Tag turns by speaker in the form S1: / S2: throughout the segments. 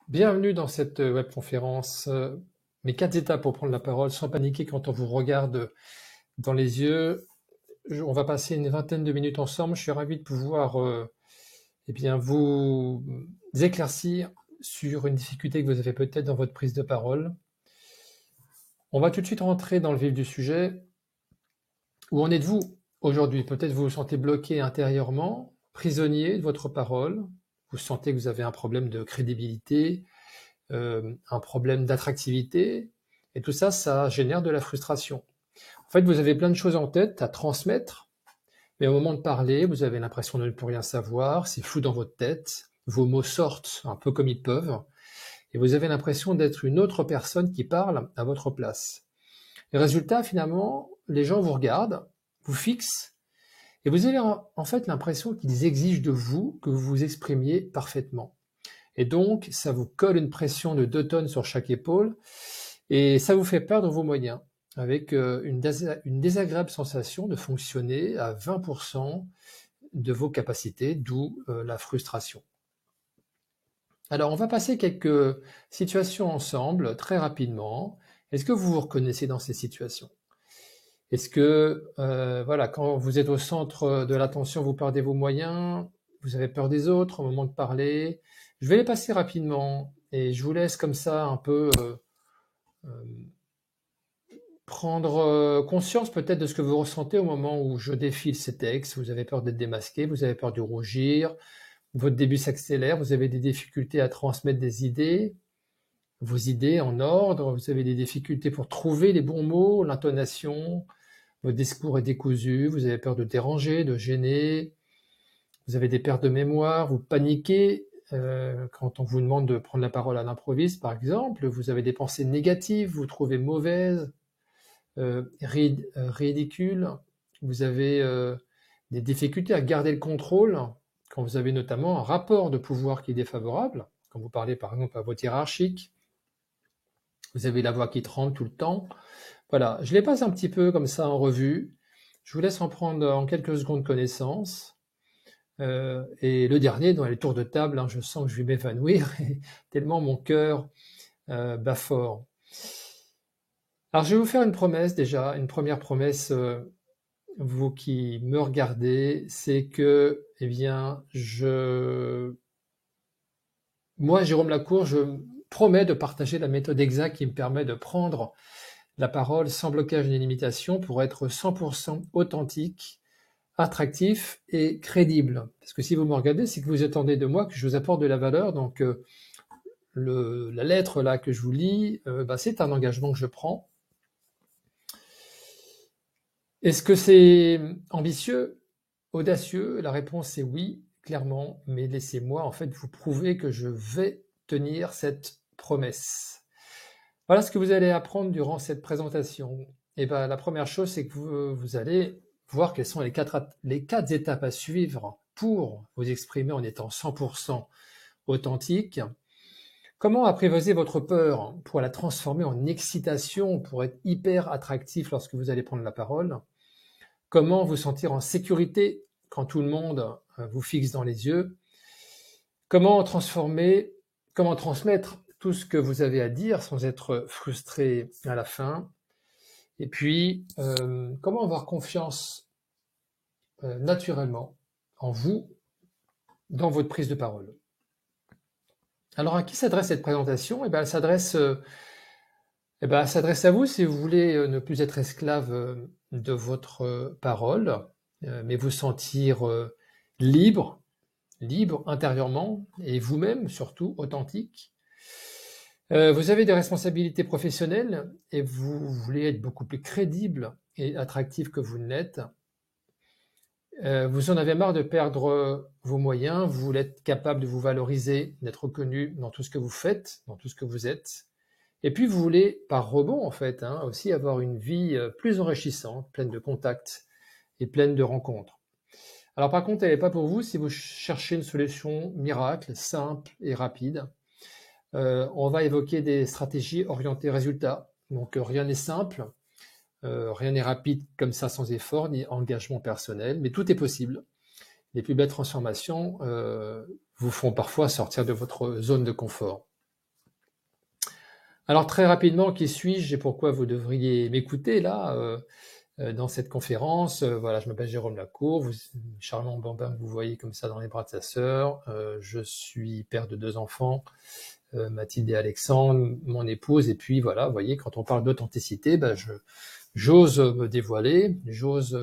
S1: Bienvenue dans cette webconférence. Mes 4 étapes pour prendre la parole sans paniquer quand on vous regarde dans les yeux. On va passer une vingtaine de minutes ensemble. Je suis ravi de pouvoir vous éclaircir sur une difficulté que vous avez peut-être dans votre prise de parole. On va tout de suite rentrer dans le vif du sujet. Où en êtes-vous aujourd'hui? Peut-être vous vous sentez bloqué intérieurement, prisonnier de votre parole. Vous sentez que vous avez un problème de crédibilité, un problème d'attractivité, et tout ça, ça génère de la frustration. En fait, vous avez plein de choses en tête à transmettre, mais au moment de parler, vous avez l'impression de ne plus rien savoir, c'est flou dans votre tête, vos mots sortent un peu comme ils peuvent, et vous avez l'impression d'être une autre personne qui parle à votre place. Le résultat, finalement, les gens vous regardent, vous fixent, et vous avez en fait l'impression qu'ils exigent de vous que vous vous exprimiez parfaitement. Et donc, ça vous colle une pression de 2 tonnes sur chaque épaule, et ça vous fait perdre vos moyens, avec une désagréable sensation de fonctionner à 20% de vos capacités, d'où la frustration. Alors, on va passer quelques situations ensemble, très rapidement. Est-ce que vous vous reconnaissez dans ces situations ? Est-ce que, quand vous êtes au centre de l'attention, vous perdez vos moyens, vous avez peur des autres au moment de parler? Je vais les passer rapidement et je vous laisse comme ça un peu prendre conscience peut-être de ce que vous ressentez au moment où je défile ces textes. Vous avez peur d'être démasqué, vous avez peur de rougir, votre début s'accélère, vous avez des difficultés à transmettre des idées, vos idées en ordre, vous avez des difficultés pour trouver les bons mots, l'intonation, votre discours est décousu, vous avez peur de déranger, de gêner, vous avez des pertes de mémoire, vous paniquez quand on vous demande de prendre la parole à l'improviste, par exemple, vous avez des pensées négatives, vous trouvez mauvaises, ridicules, vous avez des difficultés à garder le contrôle quand vous avez notamment un rapport de pouvoir qui est défavorable, quand vous parlez par exemple à votre hiérarchique, vous avez la voix qui tremble tout le temps. Voilà, je les passe un petit peu comme ça en revue. Je vous laisse en prendre en quelques secondes connaissance. Et le dernier, dans les tours de table, je sens que je vais m'évanouir, tellement mon cœur bat fort. Alors je vais vous faire une promesse déjà, une première promesse, vous qui me regardez, c'est que, moi, Jérôme Lacour, je promets de partager la méthode exacte qui me permet de prendre la parole sans blocage ni limitation pour être 100% authentique, attractif et crédible. Parce que si vous me regardez, c'est que vous attendez de moi que je vous apporte de la valeur. Donc la lettre là que je vous lis, c'est un engagement que je prends. Est-ce que c'est ambitieux, audacieux? La réponse est oui, clairement, mais laissez-moi en fait vous prouver que je vais tenir cette promesse. Voilà ce que vous allez apprendre durant cette présentation. Et la première chose, c'est que vous allez voir quelles sont les quatre étapes à suivre pour vous exprimer en étant 100% authentique. Comment apprivoiser votre peur pour la transformer en excitation, pour être hyper attractif lorsque vous allez prendre la parole? Comment vous sentir en sécurité quand tout le monde vous fixe dans les yeux? Comment transmettre tout ce que vous avez à dire sans être frustré à la fin? Et puis, comment avoir confiance naturellement en vous dans votre prise de parole? Alors, à qui s'adresse cette présentation? Elle s'adresse à vous si vous voulez ne plus être esclave de votre parole, mais vous sentir libre intérieurement et vous-même surtout authentique. Vous avez des responsabilités professionnelles et vous voulez être beaucoup plus crédible et attractif que vous ne l'êtes. Vous en avez marre de perdre vos moyens, vous voulez être capable de vous valoriser, d'être reconnu dans tout ce que vous faites, dans tout ce que vous êtes. Et puis vous voulez, par rebond en fait, aussi avoir une vie plus enrichissante, pleine de contacts et pleine de rencontres. Alors par contre, elle n'est pas pour vous si vous cherchez une solution miracle, simple et rapide. On va évoquer des stratégies orientées résultats. Donc rien n'est simple, rien n'est rapide comme ça sans effort ni engagement personnel, mais tout est possible. Les plus belles transformations vous font parfois sortir de votre zone de confort. Alors très rapidement, qui suis-je et pourquoi vous devriez m'écouter là dans cette conférence? Voilà, je m'appelle Jérôme Lacour, charmant bambin que vous voyez comme ça dans les bras de sa sœur. Je suis père de 2 enfants, Mathilde et Alexandre, mon épouse. Et puis voilà, vous voyez, quand on parle d'authenticité, j'ose me dévoiler, j'ose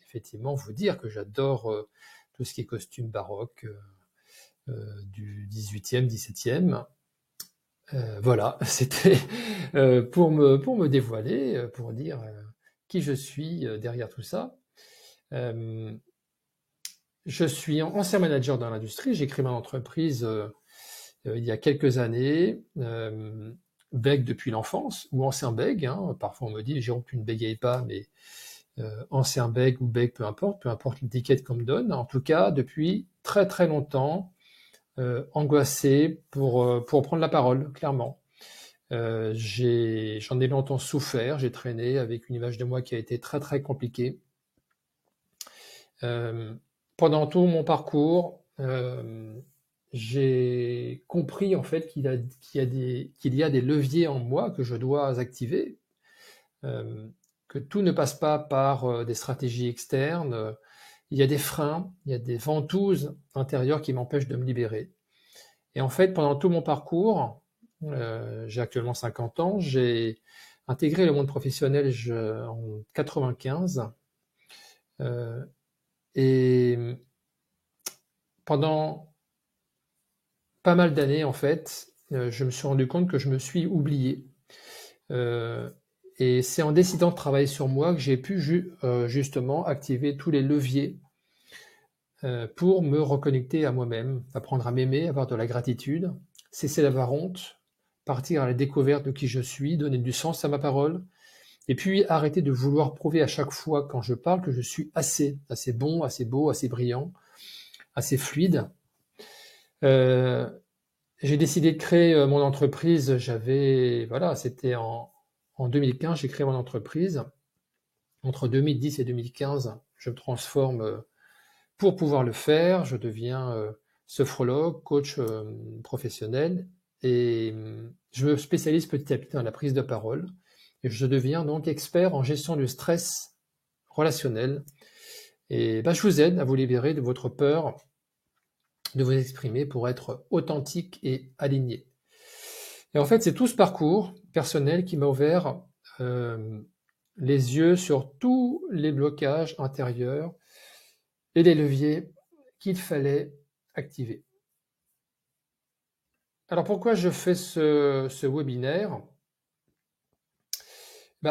S1: effectivement vous dire que j'adore tout ce qui est costume baroque du 18e, 17e. Voilà, c'était pour me dévoiler, pour dire qui je suis derrière tout ça. Je suis ancien manager dans l'industrie, j'ai créé mon entreprise il y a quelques années, bègue depuis l'enfance, ou ancien bègue, hein. Parfois on me dit Jérôme, tu ne bégayes pas, mais ancien bègue ou bègue, peu importe l'étiquette qu'on me donne. En tout cas, depuis très très longtemps, angoissé pour prendre la parole, clairement. J'en ai longtemps souffert, j'ai traîné avec une image de moi qui a été très très compliquée. Pendant tout mon parcours, j'ai compris en fait qu'il y a des leviers en moi que je dois activer, que tout ne passe pas par des stratégies externes. Il y a des freins, il y a des ventouses intérieures qui m'empêchent de me libérer. Et en fait, pendant tout mon parcours, j'ai actuellement 50 ans, j'ai intégré le monde professionnel en 95. Et pendant pas mal d'années, en fait, je me suis rendu compte que je me suis oublié. Et c'est en décidant de travailler sur moi que j'ai pu justement activer tous les leviers pour me reconnecter à moi-même, apprendre à m'aimer, avoir de la gratitude, cesser d'avoir honte, partir à la découverte de qui je suis, donner du sens à ma parole, et puis arrêter de vouloir prouver à chaque fois quand je parle que je suis assez bon, assez beau, assez brillant, assez fluide. J'ai décidé de créer mon entreprise, c'était en 2015, j'ai créé mon entreprise. Entre 2010 et 2015, je me transforme pour pouvoir le faire. Je deviens sophrologue, coach professionnel, et je me spécialise petit à petit dans la prise de parole. Et je deviens donc expert en gestion du stress relationnel. Et je vous aide à vous libérer de votre peur de vous exprimer pour être authentique et aligné. Et en fait, c'est tout ce parcours personnel qui m'a ouvert les yeux sur tous les blocages intérieurs et les leviers qu'il fallait activer. Alors pourquoi je fais ce webinaire?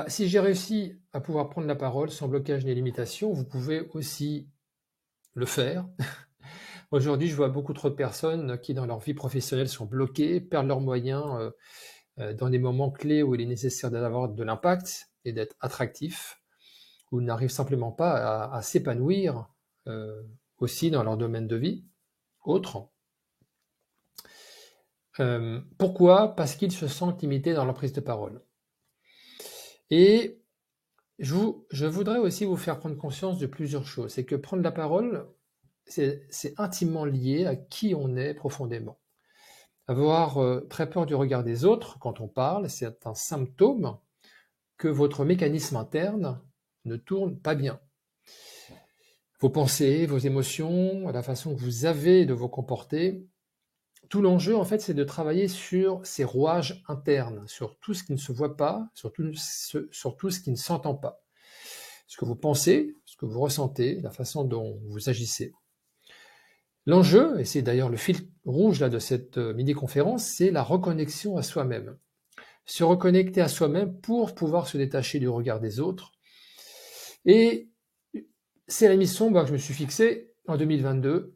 S1: Si j'ai réussi à pouvoir prendre la parole sans blocage ni limitation, vous pouvez aussi le faire. Aujourd'hui, je vois beaucoup trop de personnes qui, dans leur vie professionnelle, sont bloquées, perdent leurs moyens dans des moments clés où il est nécessaire d'avoir de l'impact et d'être attractif, ou n'arrivent simplement pas à s'épanouir aussi dans leur domaine de vie autre. Pourquoi? Parce qu'ils se sentent limités dans leur prise de parole. Et je voudrais aussi vous faire prendre conscience de plusieurs choses. C'est que prendre la parole, c'est intimement lié à qui on est profondément. Avoir très peur du regard des autres quand on parle, c'est un symptôme que votre mécanisme interne ne tourne pas bien. Vos pensées, vos émotions, la façon que vous avez de vous comporter, tout l'enjeu, en fait, c'est de travailler sur ces rouages internes, sur tout ce qui ne se voit pas, sur tout ce qui ne s'entend pas. Ce que vous pensez, ce que vous ressentez, la façon dont vous agissez. L'enjeu, et c'est d'ailleurs le fil rouge là, de cette mini-conférence, c'est la reconnexion à soi-même. Se reconnecter à soi-même pour pouvoir se détacher du regard des autres. Et c'est la mission que je me suis fixée en 2022,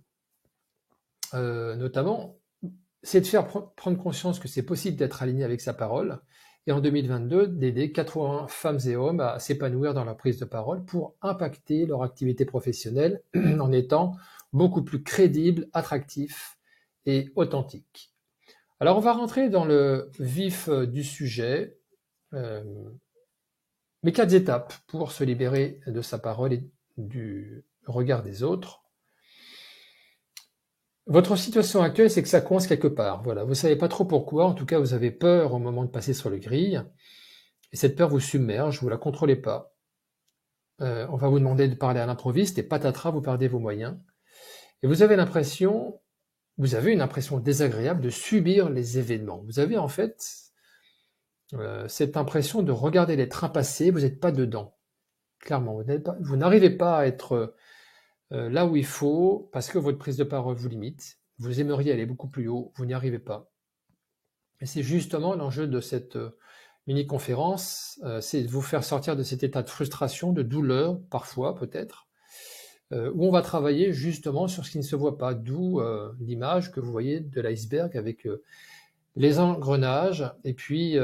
S1: notamment, c'est de faire prendre conscience que c'est possible d'être aligné avec sa parole, et en 2022, d'aider 80 femmes et hommes à s'épanouir dans leur prise de parole pour impacter leur activité professionnelle en étant beaucoup plus crédibles, attractifs et authentiques. Alors on va rentrer dans le vif du sujet, mes 4 étapes pour se libérer de sa parole et du regard des autres. Votre situation actuelle, c'est que ça coince quelque part. Voilà, vous savez pas trop pourquoi. En tout cas, vous avez peur au moment de passer sur le grill. Et cette peur vous submerge, vous la contrôlez pas. On va vous demander de parler à l'improviste et patatras, vous perdez vos moyens. Et vous avez une impression désagréable de subir les événements. Vous avez en fait cette impression de regarder les trains passer, vous n'êtes pas dedans. Clairement, vous n'arrivez pas à être là où il faut parce que votre prise de parole vous limite. Vous aimeriez aller beaucoup plus haut, vous n'y arrivez pas. Et c'est justement l'enjeu de cette mini-conférence, c'est de vous faire sortir de cet état de frustration, de douleur, parfois peut-être, où on va travailler justement sur ce qui ne se voit pas, d'où l'image que vous voyez de l'iceberg avec les engrenages, et puis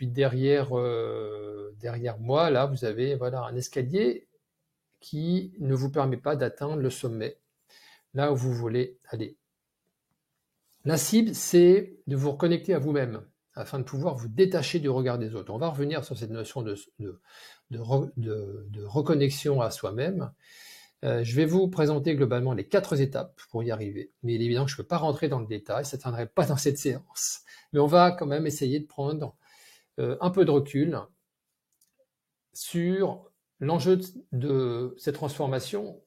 S1: derrière, derrière moi, là, vous avez voilà, un escalier qui ne vous permet pas d'atteindre le sommet, là où vous voulez aller. La cible, c'est de vous reconnecter à vous-même, afin de pouvoir vous détacher du regard des autres. On va revenir sur cette notion de reconnexion à soi-même. Je vais vous présenter globalement les 4 étapes pour y arriver. Mais il est évident que je ne peux pas rentrer dans le détail, ça ne tiendrait pas dans cette séance. Mais on va quand même essayer de prendre un peu de recul sur l'enjeu de cette transformation.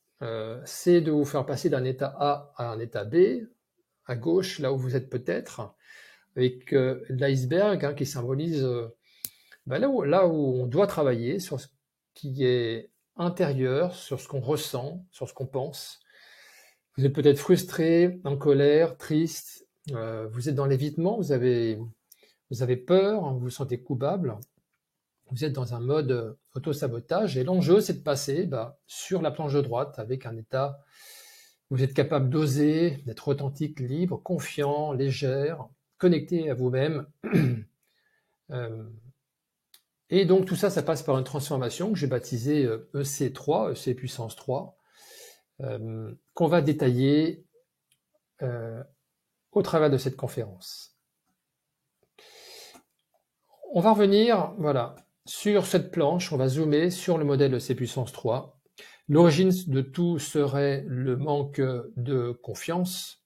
S1: C'est de vous faire passer d'un état A à un état B, à gauche, là où vous êtes peut-être, avec l'iceberg qui symbolise là où on doit travailler, sur ce qui est intérieur, sur ce qu'on ressent, sur ce qu'on pense. Vous êtes peut-être frustré, en colère, triste, vous êtes dans l'évitement, vous avez peur, vous vous sentez coupable, vous êtes dans un mode auto-sabotage, et l'enjeu c'est de passer sur la planche de droite avec un état où vous êtes capable d'oser, d'être authentique, libre, confiant, légère, connecté à vous-même. Et donc tout ça, ça passe par une transformation que j'ai baptisée EC3, EC puissance 3, qu'on va détailler au travers de cette conférence. On va revenir sur cette planche, on va zoomer sur le modèle EC puissance 3. L'origine de tout serait le manque de confiance.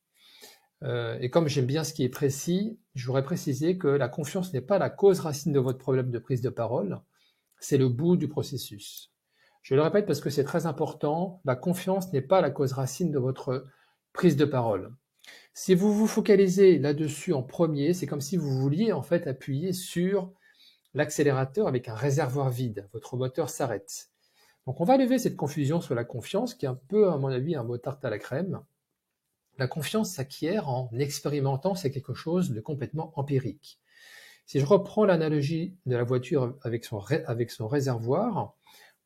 S1: Et comme j'aime bien ce qui est précis, je voudrais préciser que la confiance n'est pas la cause racine de votre problème de prise de parole, c'est le bout du processus. Je le répète parce que c'est très important, la confiance n'est pas la cause racine de votre prise de parole. Si vous vous focalisez là-dessus en premier, c'est comme si vous vouliez en fait appuyer sur l'accélérateur avec un réservoir vide, votre moteur s'arrête. Donc on va lever cette confusion sur la confiance, qui est un peu, à mon avis, un mot tarte à la crème. La confiance s'acquiert en expérimentant, c'est quelque chose de complètement empirique. Si je reprends l'analogie de la voiture avec son réservoir,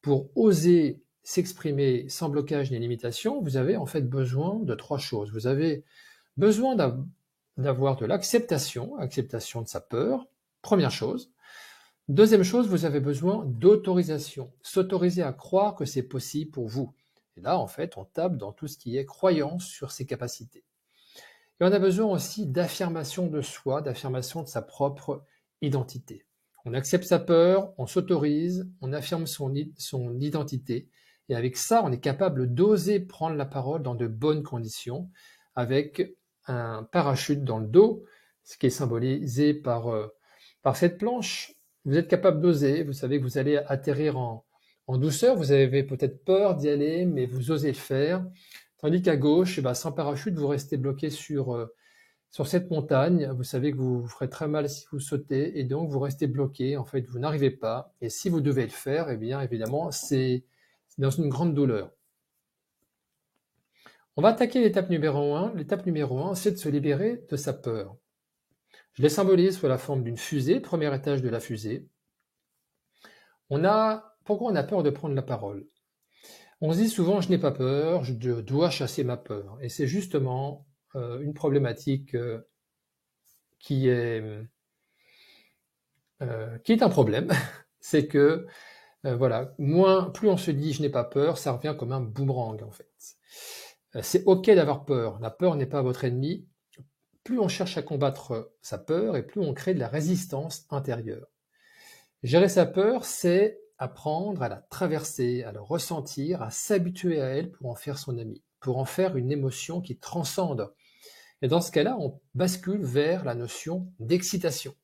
S1: pour oser s'exprimer sans blocage ni limitation, vous avez en fait besoin de 3 choses. Vous avez besoin d'avoir de l'acceptation, acceptation de sa peur, première chose. Deuxième chose, vous avez besoin d'autorisation, s'autoriser à croire que c'est possible pour vous. Et là, en fait, on tape dans tout ce qui est croyance sur ses capacités. Et on a besoin aussi d'affirmation de soi, d'affirmation de sa propre identité. On accepte sa peur, on s'autorise, on affirme son identité. Et avec ça, on est capable d'oser prendre la parole dans de bonnes conditions, avec un parachute dans le dos, ce qui est symbolisé par cette planche. Vous êtes capable d'oser, vous savez que vous allez atterrir en douceur, vous avez peut-être peur d'y aller, mais vous osez le faire. Tandis qu'à gauche, sans parachute, vous restez bloqué sur cette montagne. Vous savez que vous ferez très mal si vous sautez, et donc vous restez bloqué, en fait, vous n'arrivez pas. Et si vous devez le faire, eh bien, évidemment, c'est dans une grande douleur. On va attaquer l'étape numéro 1. L'étape numéro 1, c'est de se libérer de sa peur. Je les symbolise sous la forme d'une fusée, premier étage de la fusée. Pourquoi on a peur de prendre la parole? On se dit souvent, je n'ai pas peur, je dois chasser ma peur. Et c'est justement une problématique qui est un problème. C'est que, plus on se dit, je n'ai pas peur, ça revient comme un boomerang, en fait. C'est OK d'avoir peur. La peur n'est pas votre ennemi. Plus on cherche à combattre sa peur et plus on crée de la résistance intérieure. Gérer sa peur, c'est apprendre à la traverser, à la ressentir, à s'habituer à elle pour en faire son ami. pour en faire une émotion qui transcende. Et dans ce cas-là, on bascule vers la notion d'excitation.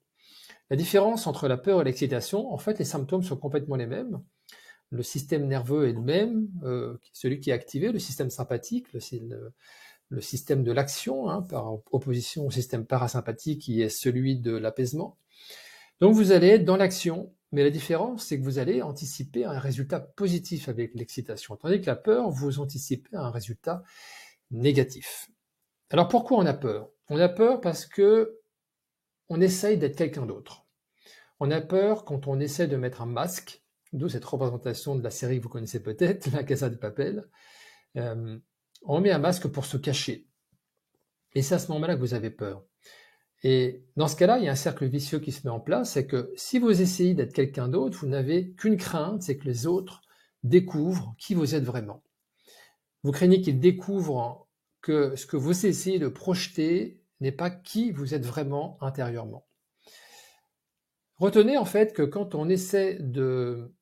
S1: La différence entre la peur et l'excitation, en fait, les symptômes sont complètement les mêmes. Le système nerveux est le même, celui qui est activé, le système sympathique, le système de l'action, hein, par opposition au système parasympathique qui est celui de l'apaisement. Donc vous allez être dans l'action, mais la différence, c'est que vous allez anticiper un résultat positif avec l'excitation, tandis que la peur, vous anticipez un résultat négatif. Alors pourquoi on a peur? On a peur parce que on essaye d'être quelqu'un d'autre. On a peur quand on essaie de mettre un masque, d'où cette représentation de la série que vous connaissez peut-être, La Casa de Papel. On met un masque pour se cacher. Et c'est à ce moment-là que vous avez peur. Et dans ce cas-là, il y a un cercle vicieux qui se met en place, c'est que si vous essayez d'être quelqu'un d'autre, vous n'avez qu'une crainte, c'est que les autres découvrent qui vous êtes vraiment. Vous craignez qu'ils découvrent que ce que vous essayez de projeter n'est pas qui vous êtes vraiment intérieurement. Retenez en fait que quand on essaie de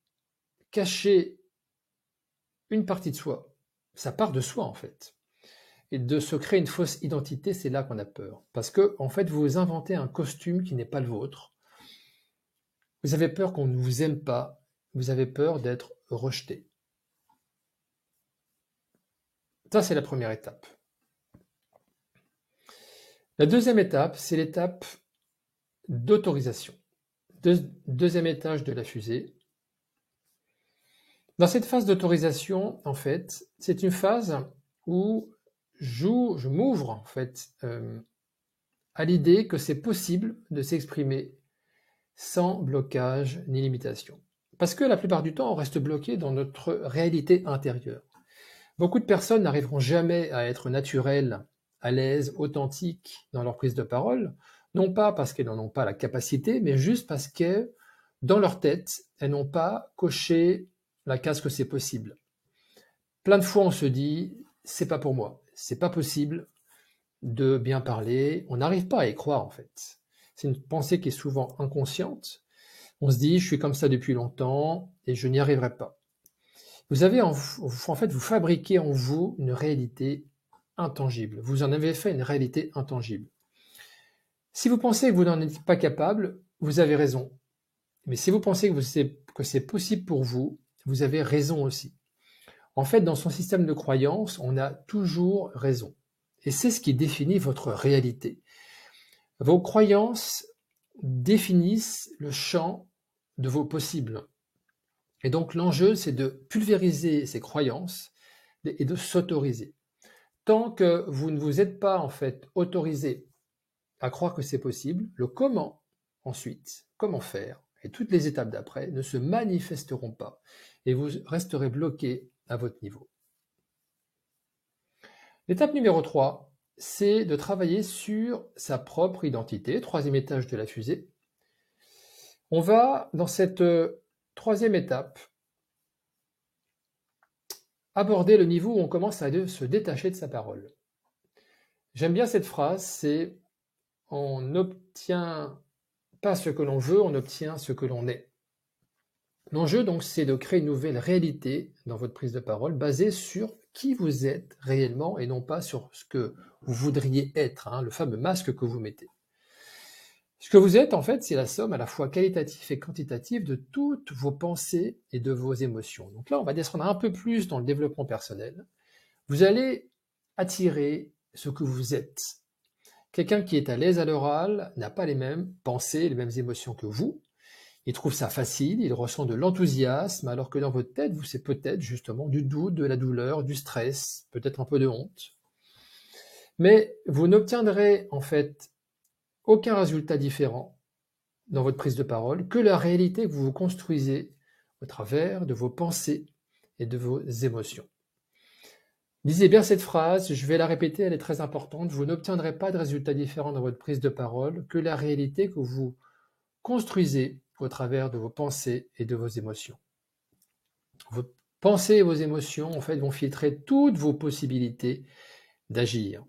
S1: cacher une partie de soi, ça part de soi en fait. Et de se créer une fausse identité, c'est là qu'on a peur. Parce que en fait, vous inventez un costume qui n'est pas le vôtre. Vous avez peur qu'on ne vous aime pas. Vous avez peur d'être rejeté. Ça, c'est la première étape. La deuxième étape, c'est l'étape d'autorisation. Deuxième étage de la fusée. Dans cette phase d'autorisation, en fait, c'est une phase où je m'ouvre en fait à l'idée que c'est possible de s'exprimer sans blocage ni limitation. Parce que la plupart du temps, on reste bloqué dans notre réalité intérieure. Beaucoup de personnes n'arriveront jamais à être naturelles, à l'aise, authentiques dans leur prise de parole, non pas parce qu'elles n'en ont pas la capacité, mais juste parce que dans leur tête, elles n'ont pas coché la case que c'est possible. Plein de fois, on se dit, c'est pas pour moi, c'est pas possible de bien parler, on n'arrive pas à y croire en fait. C'est une pensée qui est souvent inconsciente. On se dit, je suis comme ça depuis longtemps et je n'y arriverai pas. Vous avez en fait, vous fabriquez en vous une réalité intangible. Vous en avez fait une réalité intangible. Si vous pensez que vous n'en êtes pas capable, vous avez raison. Mais si vous pensez que c'est possible pour vous, vous avez raison aussi. En fait, dans son système de croyance, on a toujours raison. Et c'est ce qui définit votre réalité. Vos croyances définissent le champ de vos possibles. Et donc l'enjeu, c'est de pulvériser ces croyances et de s'autoriser. Tant que vous ne vous êtes pas en fait autorisé à croire que c'est possible, le comment ensuite, comment faire, et toutes les étapes d'après ne se manifesteront pas et vous resterez bloqué à votre niveau. L'étape numéro 3, c'est de travailler sur sa propre identité, troisième étage de la fusée. On va, dans cette troisième étape, aborder le niveau où on commence à se détacher de sa parole. J'aime bien cette phrase, c'est « on n'obtient pas ce que l'on veut, on obtient ce que l'on est ». L'enjeu donc, c'est de créer une nouvelle réalité dans votre prise de parole basée sur qui vous êtes réellement et non pas sur ce que vous voudriez être, hein, le fameux masque que vous mettez. Ce que vous êtes, en fait, c'est la somme à la fois qualitative et quantitative de toutes vos pensées et de vos émotions. Donc là, on va descendre un peu plus dans le développement personnel. Vous allez attirer ce que vous êtes. Quelqu'un qui est à l'aise à l'oral n'a pas les mêmes pensées, les mêmes émotions que vous. Il trouve ça facile, il ressent de l'enthousiasme, alors que dans votre tête, c'est peut-être justement du doute, de la douleur, du stress, peut-être un peu de honte. Mais vous n'obtiendrez en fait aucun résultat différent dans votre prise de parole que la réalité que vous vous construisez au travers de vos pensées et de vos émotions. Lisez bien cette phrase, je vais la répéter, elle est très importante. Vous n'obtiendrez pas de résultat différent dans votre prise de parole que la réalité que vous construisez au travers de vos pensées et de vos émotions. Vos pensées et vos émotions, en fait, vont filtrer toutes vos possibilités d'agir.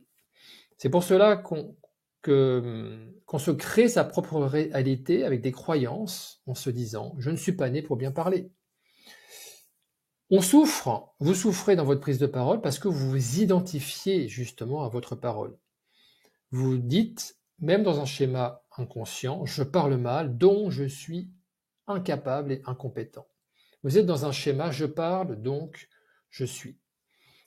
S1: C'est pour cela qu'on se crée sa propre réalité avec des croyances en se disant « je ne suis pas né pour bien parler ». On souffre, vous souffrez dans votre prise de parole parce que vous vous identifiez justement à votre parole. Vous dites, même dans un schéma inconscient, je parle mal, donc je suis incapable et incompétent. Vous êtes dans un schéma, je parle, donc je suis.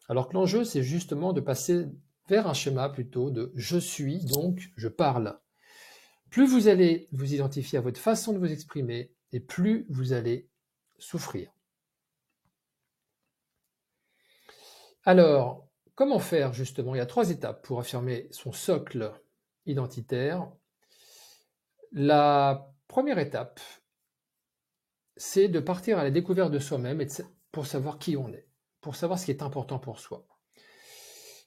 S1: Alors que l'enjeu, c'est justement de passer vers un schéma plutôt de je suis, donc je parle. Plus vous allez vous identifier à votre façon de vous exprimer, et plus vous allez souffrir. Alors, comment faire justement? Il y a 3 étapes pour affirmer son socle identitaire. La première étape, c'est de partir à la découverte de soi-même pour savoir qui on est, pour savoir ce qui est important pour soi.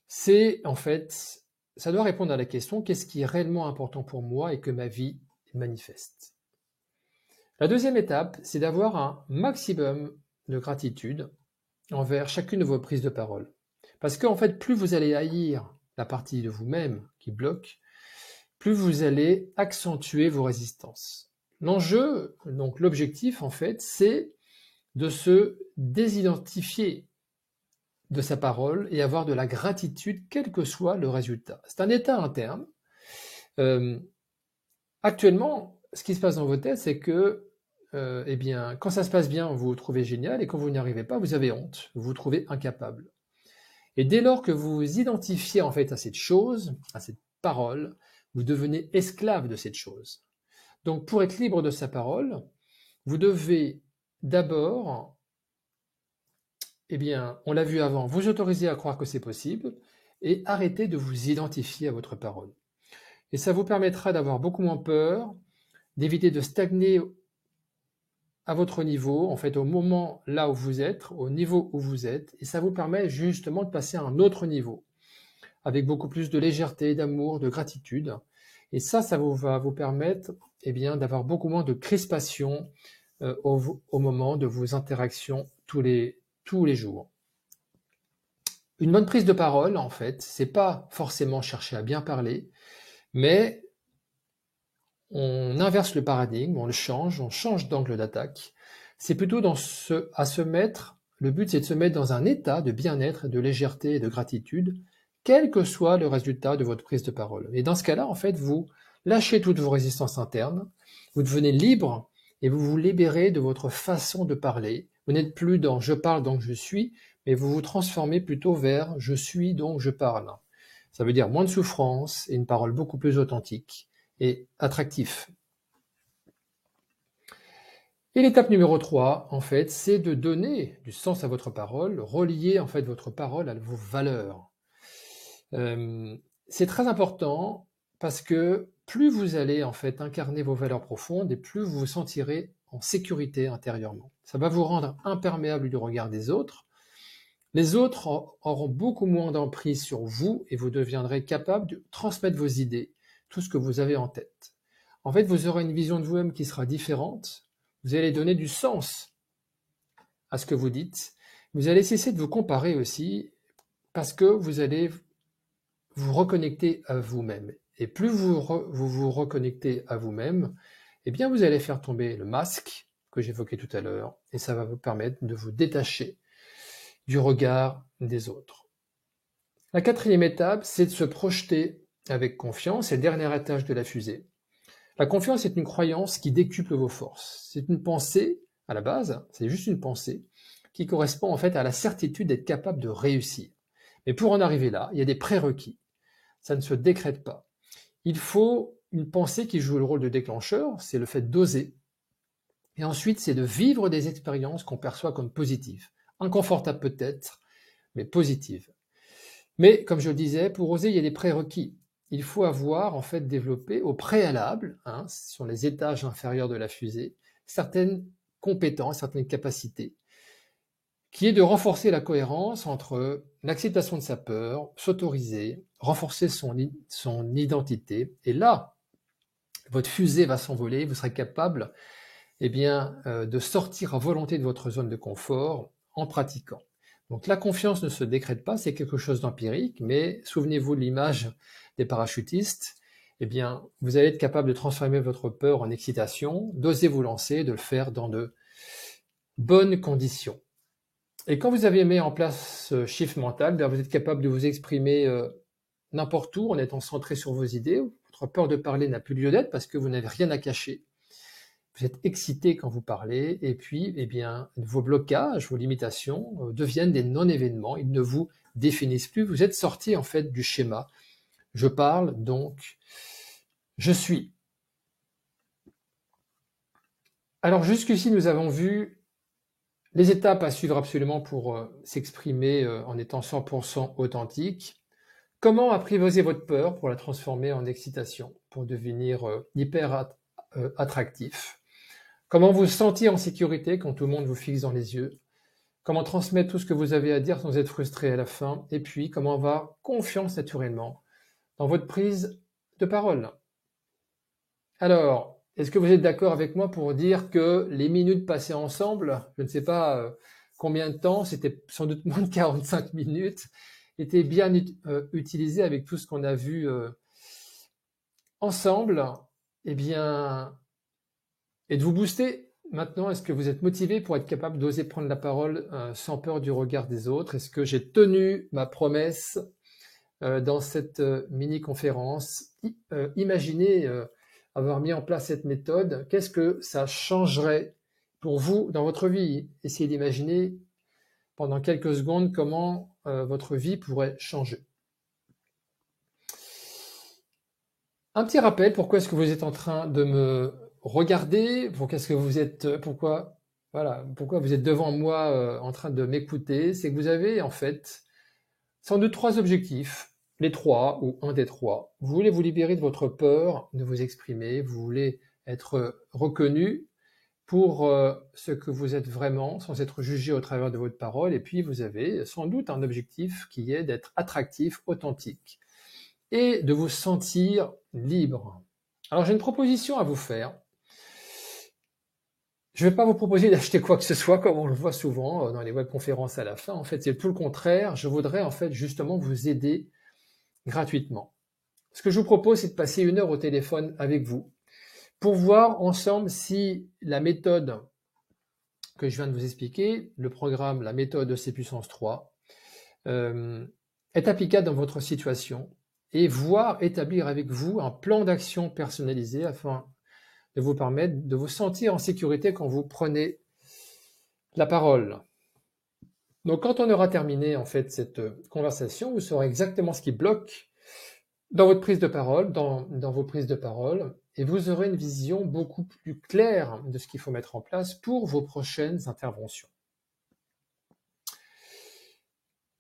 S1: C'est en fait, ça doit répondre à la question qu'est-ce qui est réellement important pour moi et que ma vie manifeste. La deuxième étape, c'est d'avoir un maximum de gratitude envers chacune de vos prises de parole. Parce qu'en fait, plus vous allez haïr la partie de vous-même qui bloque, plus vous allez accentuer vos résistances. L'enjeu, donc l'objectif en fait, c'est de se désidentifier de sa parole et avoir de la gratitude quel que soit le résultat. C'est un état interne. Actuellement, ce qui se passe dans vos têtes, c'est que eh bien, quand ça se passe bien, vous vous trouvez génial, et quand vous n'y arrivez pas, vous avez honte, vous vous trouvez incapable. Et dès lors que vous vous identifiez en fait à cette chose, à cette parole, vous devenez esclave de cette chose. Donc pour être libre de sa parole, vous devez d'abord, eh bien, on l'a vu avant, vous autoriser à croire que c'est possible et arrêter de vous identifier à votre parole. Et ça vous permettra d'avoir beaucoup moins peur, d'éviter de stagner à votre niveau, en fait au moment là où vous êtes, au niveau où vous êtes, et ça vous permet justement de passer à un autre niveau, avec beaucoup plus de légèreté, d'amour, de gratitude. Et ça va vous permettre eh bien, d'avoir beaucoup moins de crispation au moment de vos interactions tous les jours. Une bonne prise de parole, en fait, c'est pas forcément chercher à bien parler, mais on inverse le paradigme, on change d'angle d'attaque. C'est plutôt le but c'est de se mettre dans un état de bien-être, de légèreté et de gratitude, quel que soit le résultat de votre prise de parole. Et dans ce cas-là, en fait, vous lâchez toutes vos résistances internes, vous devenez libre et vous vous libérez de votre façon de parler. Vous n'êtes plus dans je parle donc je suis, mais vous vous transformez plutôt vers je suis donc je parle. Ça veut dire moins de souffrance et une parole beaucoup plus authentique et attractif. Et l'étape numéro 3, en fait, c'est de donner du sens à votre parole, relier en fait votre parole à vos valeurs. C'est très important parce que plus vous allez en fait incarner vos valeurs profondes et plus vous vous sentirez en sécurité intérieurement. Ça va vous rendre imperméable du regard des autres. Les autres auront beaucoup moins d'emprise sur vous et vous deviendrez capable de transmettre vos idées, tout ce que vous avez en tête. En fait, vous aurez une vision de vous-même qui sera différente. Vous allez donner du sens à ce que vous dites. Vous allez cesser de vous comparer aussi parce que vous allez vous reconnecter à vous-même. Et plus vous vous reconnectez à vous-même, eh bien vous allez faire tomber le masque que j'évoquais tout à l'heure et ça va vous permettre de vous détacher du regard des autres. La quatrième étape, c'est de se projeter avec confiance, c'est le dernier étage de la fusée. La confiance est une croyance qui décuple vos forces. C'est une pensée, à la base, c'est juste une pensée, qui correspond en fait à la certitude d'être capable de réussir. Mais pour en arriver là, il y a des prérequis. Ça ne se décrète pas. Il faut une pensée qui joue le rôle de déclencheur, c'est le fait d'oser. Et ensuite, c'est de vivre des expériences qu'on perçoit comme positives. Inconfortables peut-être, mais positives. Mais, comme je le disais, pour oser, il y a des prérequis. Il faut avoir en fait développé au préalable, sur les étages inférieurs de la fusée, certaines compétences, certaines capacités, qui est de renforcer la cohérence entre l'acceptation de sa peur, s'autoriser, renforcer son identité. Et là, votre fusée va s'envoler, vous serez capable de sortir à volonté de votre zone de confort en pratiquant. Donc la confiance ne se décrète pas, c'est quelque chose d'empirique, mais souvenez-vous de l'image des parachutistes, vous allez être capable de transformer votre peur en excitation, d'oser vous lancer, de le faire dans de bonnes conditions. Et quand vous avez mis en place ce shift mental, bien, vous êtes capable de vous exprimer n'importe où en étant centré sur vos idées. Votre peur de parler n'a plus lieu d'être parce que vous n'avez rien à cacher. Vous êtes excité quand vous parlez et puis, eh bien, vos blocages, vos limitations deviennent des non-événements. Ils ne vous définissent plus. Vous êtes sorti en fait du schéma. Je parle, donc je suis. Alors jusqu'ici, nous avons vu les étapes à suivre absolument pour s'exprimer en étant 100% authentique. Comment apprivoiser votre peur pour la transformer en excitation, pour devenir hyper attractif. Comment vous sentir en sécurité quand tout le monde vous fixe dans les yeux. Comment transmettre tout ce que vous avez à dire sans être frustré à la fin. Et puis, comment avoir confiance naturellement dans votre prise de parole. Alors, est-ce que vous êtes d'accord avec moi pour dire que les minutes passées ensemble, je ne sais pas combien de temps, c'était sans doute moins de 45 minutes, étaient bien utilisées avec tout ce qu'on a vu ensemble? Eh bien, êtes-vous boosté maintenant? Est-ce que vous êtes motivé pour être capable d'oser prendre la parole sans peur du regard des autres? Est-ce que j'ai tenu ma promesse dans cette mini-conférence? Imaginez avoir mis en place cette méthode. Qu'est-ce que ça changerait pour vous dans votre vie? Essayez d'imaginer pendant quelques secondes comment votre vie pourrait changer. Un petit rappel, pourquoi est-ce que vous êtes en train de me regarder? Pourquoi vous êtes devant moi en train de m'écouter? C'est que vous avez en fait sans doute 3 objectifs, les 3 ou un des 3. Vous voulez vous libérer de votre peur de vous exprimer, vous voulez être reconnu pour ce que vous êtes vraiment, sans être jugé au travers de votre parole, et puis vous avez sans doute un objectif qui est d'être attractif, authentique, et de vous sentir libre. Alors j'ai une proposition à vous faire. Je ne vais pas vous proposer d'acheter quoi que ce soit, comme on le voit souvent dans les webconférences à la fin. En fait, c'est tout le contraire. Je voudrais en fait justement vous aider gratuitement. Ce que je vous propose, c'est de passer 1 heure au téléphone avec vous pour voir ensemble si la méthode que je viens de vous expliquer, le programme, la méthode de C puissance 3, est applicable dans votre situation et voir établir avec vous un plan d'action personnalisé afin de vous permettre de vous sentir en sécurité quand vous prenez la parole. Donc quand on aura terminé en fait cette conversation, vous saurez exactement ce qui bloque dans votre prise de parole, dans vos prises de parole, et vous aurez une vision beaucoup plus claire de ce qu'il faut mettre en place pour vos prochaines interventions.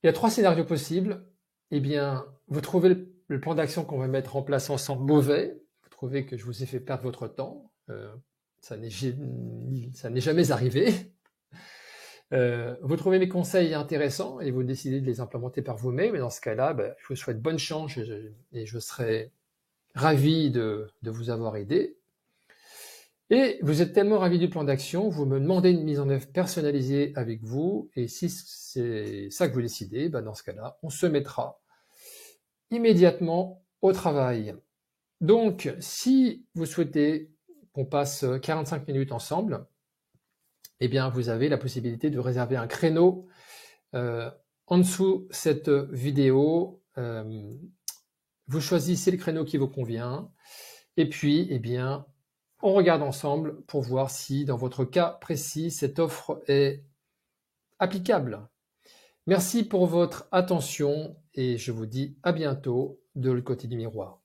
S1: Il y a 3 scénarios possibles. Eh bien, vous trouvez le plan d'action qu'on va mettre en place ensemble mauvais, vous trouvez que je vous ai fait perdre votre temps, ça n'est jamais arrivé. Vous trouvez mes conseils intéressants et vous décidez de les implémenter par vous-même, et dans ce cas-là, je vous souhaite bonne chance et je serai ravi de vous avoir aidé. Et vous êtes tellement ravi du plan d'action, vous me demandez une mise en œuvre personnalisée avec vous, et si c'est ça que vous décidez, dans ce cas-là, on se mettra immédiatement au travail. Donc, si vous souhaitez qu'on passe 45 minutes ensemble, eh bien, vous avez la possibilité de réserver un créneau en dessous cette vidéo. Vous choisissez le créneau qui vous convient, et puis, eh bien, on regarde ensemble pour voir si, dans votre cas précis, cette offre est applicable. Merci pour votre attention et je vous dis à bientôt de l'autre côté du miroir.